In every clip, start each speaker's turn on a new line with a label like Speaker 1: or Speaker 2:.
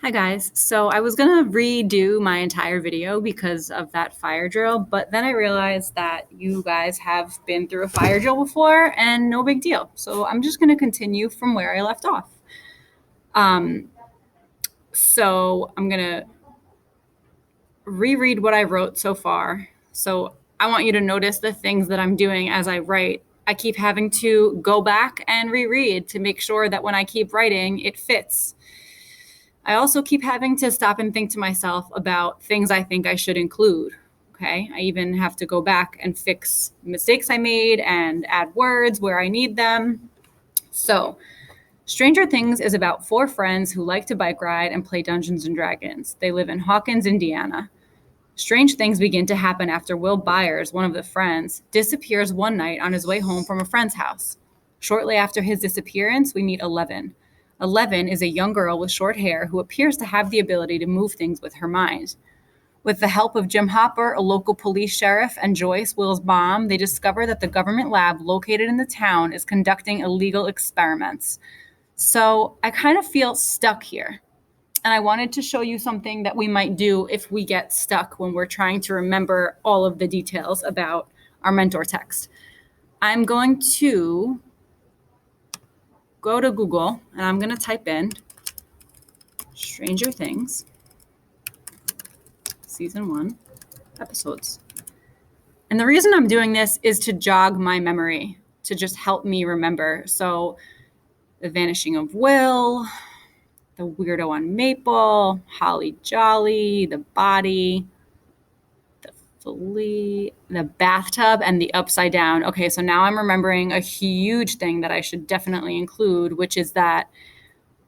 Speaker 1: Hi guys. So I was gonna redo my entire video because of that fire drill, but then I realized that you guys have been through a fire drill before and no big deal. So I'm just gonna continue from where I left off. Um, so I'm gonna reread what I wrote so far. So I want you to notice the things that I'm doing as I write. I keep having to go back and reread to make sure that when I keep writing, it fits. I also keep having to stop and think to myself about things I think I should include. Okay. I even have to go back and fix mistakes I made and add words where I need them. So, Stranger Things is about four friends who like to bike ride and play Dungeons and Dragons. They live in Hawkins, Indiana. Strange things begin to happen after Will Byers, one of the friends, disappears one night on his way home from a friend's house. Shortly after his disappearance, we meet Eleven. Eleven is a young girl with short hair who appears to have the ability to move things with her mind. With the help of Jim Hopper, a local police sheriff, and Joyce, Will's mom, they discover that the government lab located in the town is conducting illegal experiments. So I kind of feel stuck here. And I wanted to show you something that we might do if we get stuck when we're trying to remember all of the details about our mentor text. I'm going to go to Google and I'm going to type in Stranger Things, season 1, episodes. And the reason I'm doing this is to jog my memory, to just help me remember. So, the vanishing of Will, the weirdo on Maple, Holly Jolly, the body, the bathtub, and the upside down. Okay, so now I'm remembering a huge thing that I should definitely include, which is that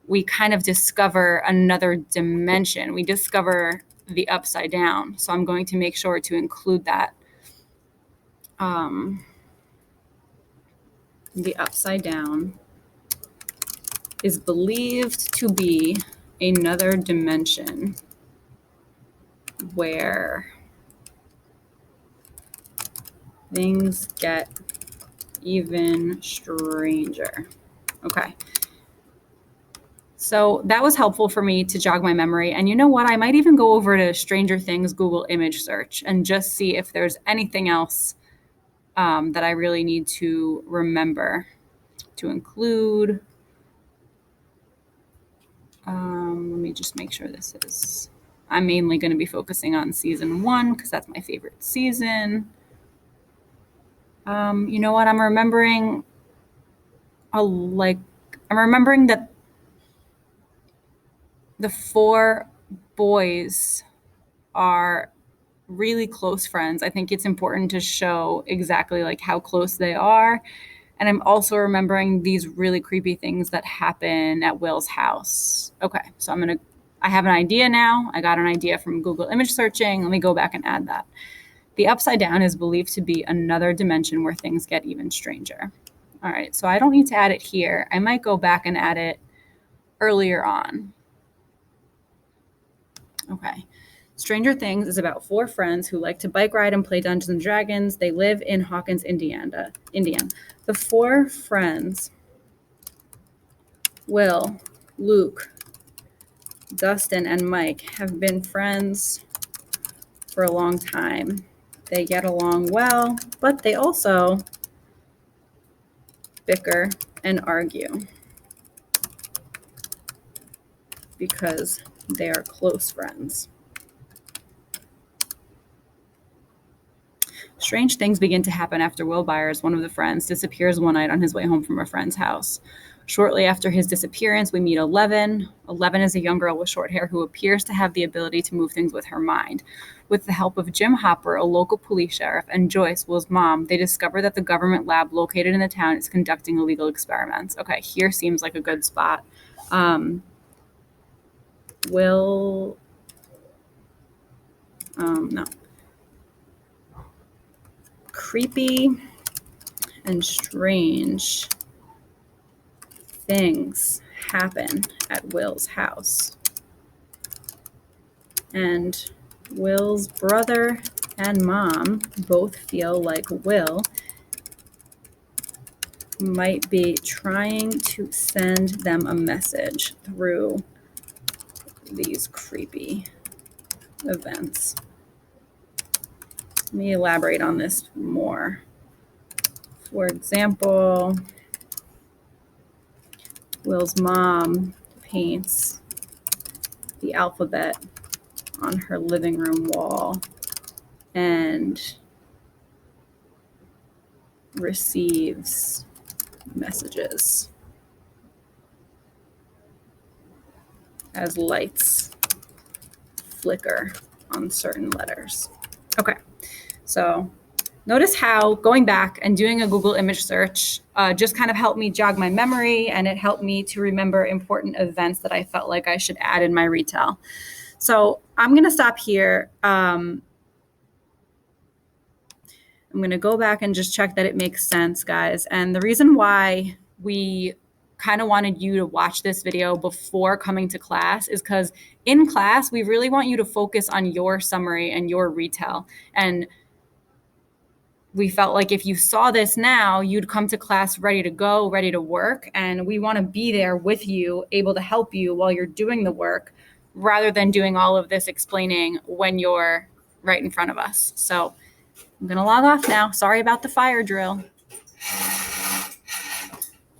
Speaker 1: we kind of discover another dimension. We discover the upside down. So I'm going to make sure to include that. The upside down is believed to be another dimension where things get even stranger. Okay. So that was helpful for me to jog my memory. And you know what? I might even go over to Stranger Things Google image search and just see if there's anything else that I really need to remember to include. Let me just make sure this is. I'm mainly going to be focusing on season 1 because that's my favorite season. You know what? I'm remembering that the 4 boys are really close friends. I think it's important to show exactly like how close they are. And I'm also remembering these really creepy things that happen at Will's house. Okay, so I have an idea now. I got an idea from Google image searching. Let me go back and add that. The upside down is believed to be another dimension where things get even stranger. All right, so I don't need to add it here. I might go back and add it earlier on. Okay. Stranger Things is about 4 friends who like to bike ride and play Dungeons and Dragons. They live in Hawkins, Indiana. The 4 friends, Will, Luke, Dustin, and Mike, have been friends for a long time. They get along well, but they also bicker and argue because they are close friends. Strange things begin to happen after Will Byers, one of the friends, disappears one night on his way home from a friend's house. Shortly after his disappearance, we meet Eleven. Eleven is a young girl with short hair who appears to have the ability to move things with her mind. With the help of Jim Hopper, a local police sheriff, and Joyce, Will's mom, they discover that the government lab located in the town is conducting illegal experiments. Okay, here seems like a good spot. Will... no. Creepy and strange things happen at Will's house. And Will's brother and mom both feel like Will might be trying to send them a message through these creepy events. Let me elaborate on this more. For example, Will's mom paints the alphabet on her living room wall and receives messages as lights flicker on certain letters. Okay, so notice how going back and doing a Google image search just kind of helped me jog my memory, and it helped me to remember important events that I felt like I should add in my retell. So I'm going to stop here. I'm going to go back and just check that it makes sense, guys. And the reason why we kind of wanted you to watch this video before coming to class is because in class, we really want you to focus on your summary and your retell. And we felt like if you saw this now, you'd come to class ready to go, ready to work. And we want to be there with you, able to help you while you're doing the work, rather than doing all of this explaining when you're right in front of us. So I'm going to log off now. Sorry about the fire drill.